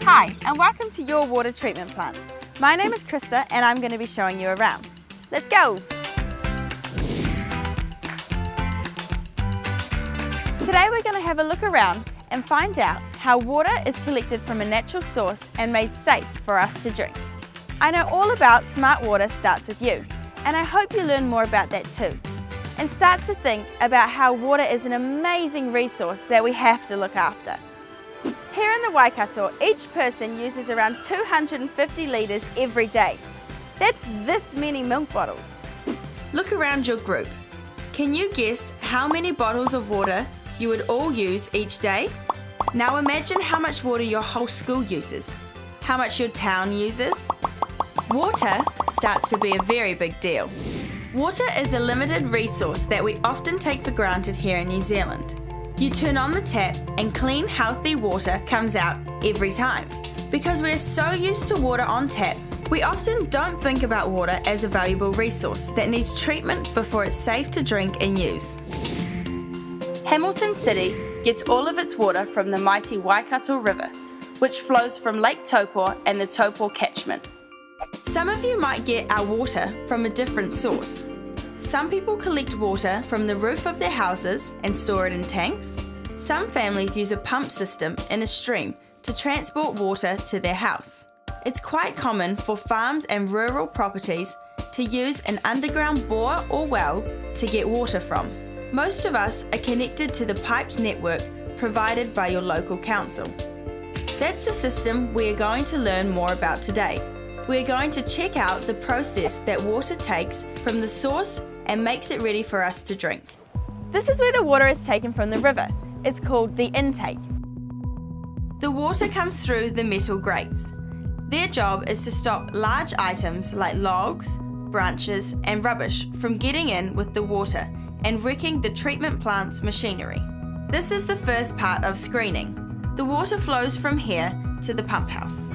Hi, and welcome to your water treatment plant. My name is Krista and I'm going to be showing you around. Let's go! Today we're going to have a look around and find out how water is collected from a natural source and made safe for us to drink. I know all about smart water starts with you, and I hope you learn more about that too, and start to think about how water is an amazing resource that we have to look after. Here in the Waikato, each person uses around 250 litres every day. That's this many milk bottles. Look around your group. Can you guess how many bottles of water you would all use each day? Now imagine how much water your whole school uses, how much your town uses. Water starts to be a very big deal. Water is a limited resource that we often take for granted here in New Zealand. You turn on the tap and clean, healthy water comes out every time. Because we're so used to water on tap, we often don't think about water as a valuable resource that needs treatment before it's safe to drink and use. Hamilton City gets all of its water from the mighty Waikato River, which flows from Lake Taupō and the Taupō catchment. Some of you might get our water from a different source. Some people collect water from the roof of their houses and store it in tanks. Some families use a pump system in a stream to transport water to their house. It's quite common for farms and rural properties to use an underground bore or well to get water from. Most of us are connected to the piped network provided by your local council. That's the system we are going to learn more about today. We are going to check out the process that water takes from the source and makes it ready for us to drink. This is where the water is taken from the river. It's called the intake. The water comes through the metal grates. Their job is to stop large items like logs, branches and rubbish from getting in with the water and wrecking the treatment plant's machinery. This is the first part of screening. The water flows from here to the pump house.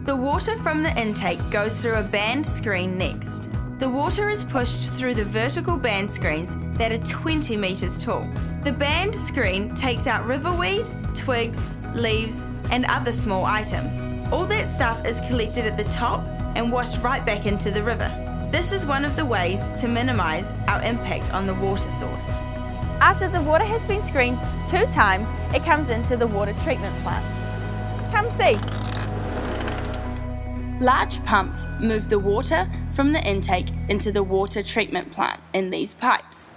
The water from the intake goes through a band screen next. The water is pushed through the vertical band screens that are 20 metres tall. The band screen takes out riverweed, twigs, leaves and other small items. All that stuff is collected at the top and washed right back into the river. This is one of the ways to minimise our impact on the water source. After the water has been screened 2 times, it comes into the water treatment plant. Come see. Large pumps move the water from the intake into the water treatment plant in these pipes.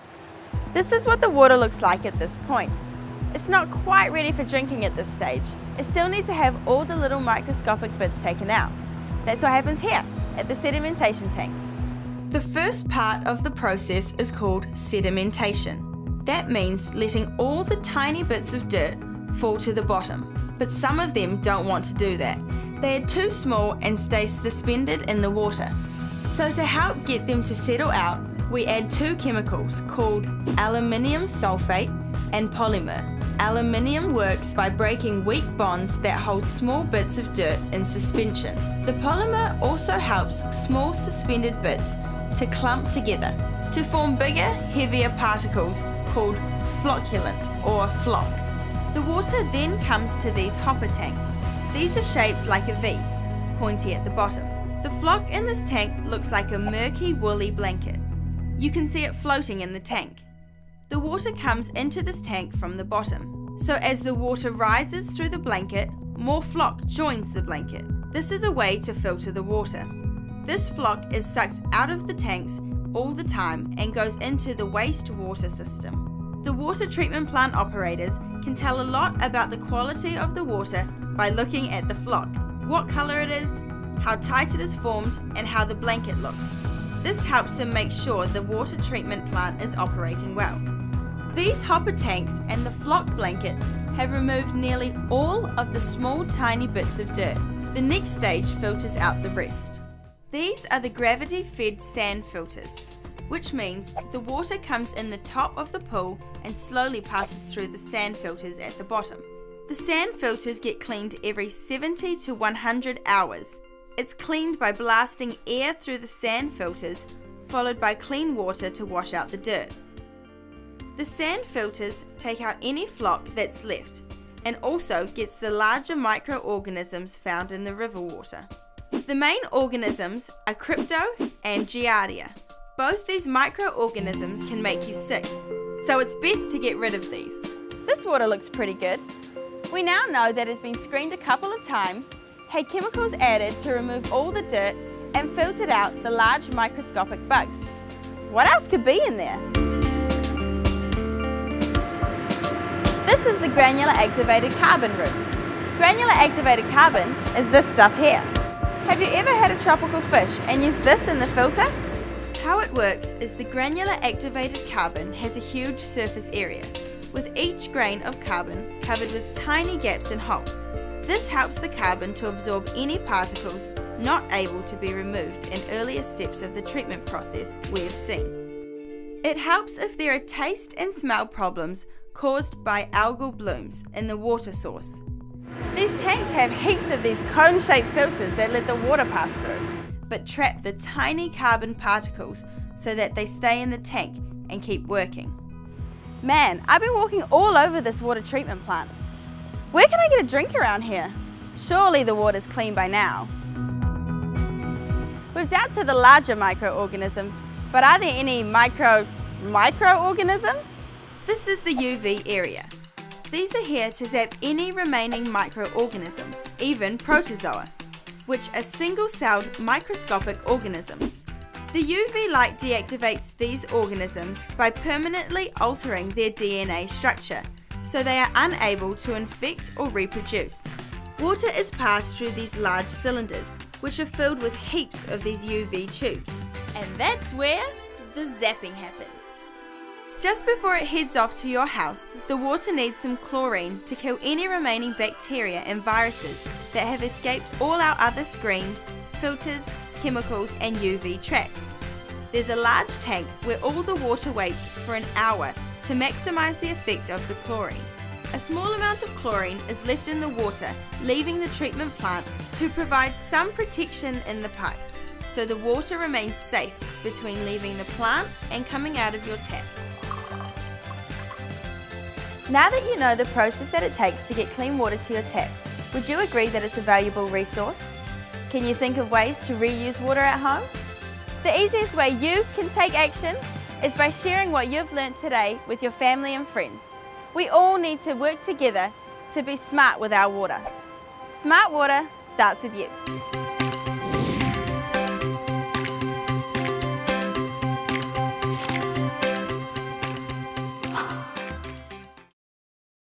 This is what the water looks like at this point. It's not quite ready for drinking at this stage. It still needs to have all the little microscopic bits taken out. That's what happens here at the sedimentation tanks. The first part of the process is called sedimentation. That means letting all the tiny bits of dirt fall to the bottom, but some of them don't want to do that. They are too small and stay suspended in the water. So to help get them to settle out, we add 2 chemicals called aluminium sulfate and polymer. Aluminium works by breaking weak bonds that hold small bits of dirt in suspension. The polymer also helps small suspended bits to clump together to form bigger, heavier particles called flocculant or floc. The water then comes to these hopper tanks. These are shaped like a V, pointy at the bottom. The floc in this tank looks like a murky woolly blanket. You can see it floating in the tank. The water comes into this tank from the bottom. So as the water rises through the blanket, more floc joins the blanket. This is a way to filter the water. This floc is sucked out of the tanks all the time and goes into the wastewater system. The water treatment plant operators can tell a lot about the quality of the water by looking at the floc, what colour it is, how tight it is formed and how the blanket looks. This helps them make sure the water treatment plant is operating well. These hopper tanks and the floc blanket have removed nearly all of the small tiny bits of dirt. The next stage filters out the rest. These are the gravity-fed sand filters, which means the water comes in the top of the pool and slowly passes through the sand filters at the bottom. The sand filters get cleaned every 70 to 100 hours. It's cleaned by blasting air through the sand filters, followed by clean water to wash out the dirt. The sand filters take out any flock that's left and also gets the larger microorganisms found in the river water. The main organisms are Crypto and Giardia. Both these microorganisms can make you sick, so it's best to get rid of these. This water looks pretty good. We now know that it's been screened a couple of times, had chemicals added to remove all the dirt, and filtered out the large microscopic bugs. What else could be in there? This is the granular activated carbon room. Granular activated carbon is this stuff here. Have you ever had a tropical fish and used this in the filter? How it works is the granular activated carbon has a huge surface area, with each grain of carbon covered with tiny gaps and holes. This helps the carbon to absorb any particles not able to be removed in earlier steps of the treatment process we have seen. It helps if there are taste and smell problems caused by algal blooms in the water source. These tanks have heaps of these cone-shaped filters that let the water pass through, but trap the tiny carbon particles so that they stay in the tank and keep working. Man, I've been walking all over this water treatment plant. Where can I get a drink around here? Surely the water's clean by now. We've down to the larger microorganisms, but are there any microorganisms? This is the UV area. These are here to zap any remaining microorganisms, even protozoa, which are single-celled microscopic organisms. The UV light deactivates these organisms by permanently altering their DNA structure, so they are unable to infect or reproduce. Water is passed through these large cylinders, which are filled with heaps of these UV tubes. And that's where the zapping happens. Just before it heads off to your house, the water needs some chlorine to kill any remaining bacteria and viruses that have escaped all our other screens, filters, chemicals and UV traps. There's a large tank where all the water waits for an hour to maximise the effect of the chlorine. A small amount of chlorine is left in the water, leaving the treatment plant to provide some protection in the pipes, so the water remains safe between leaving the plant and coming out of your tap. Now that you know the process that it takes to get clean water to your tap, would you agree that it's a valuable resource? Can you think of ways to reuse water at home? The easiest way you can take action is by sharing what you've learnt today with your family and friends. We all need to work together to be smart with our water. Smart water starts with you.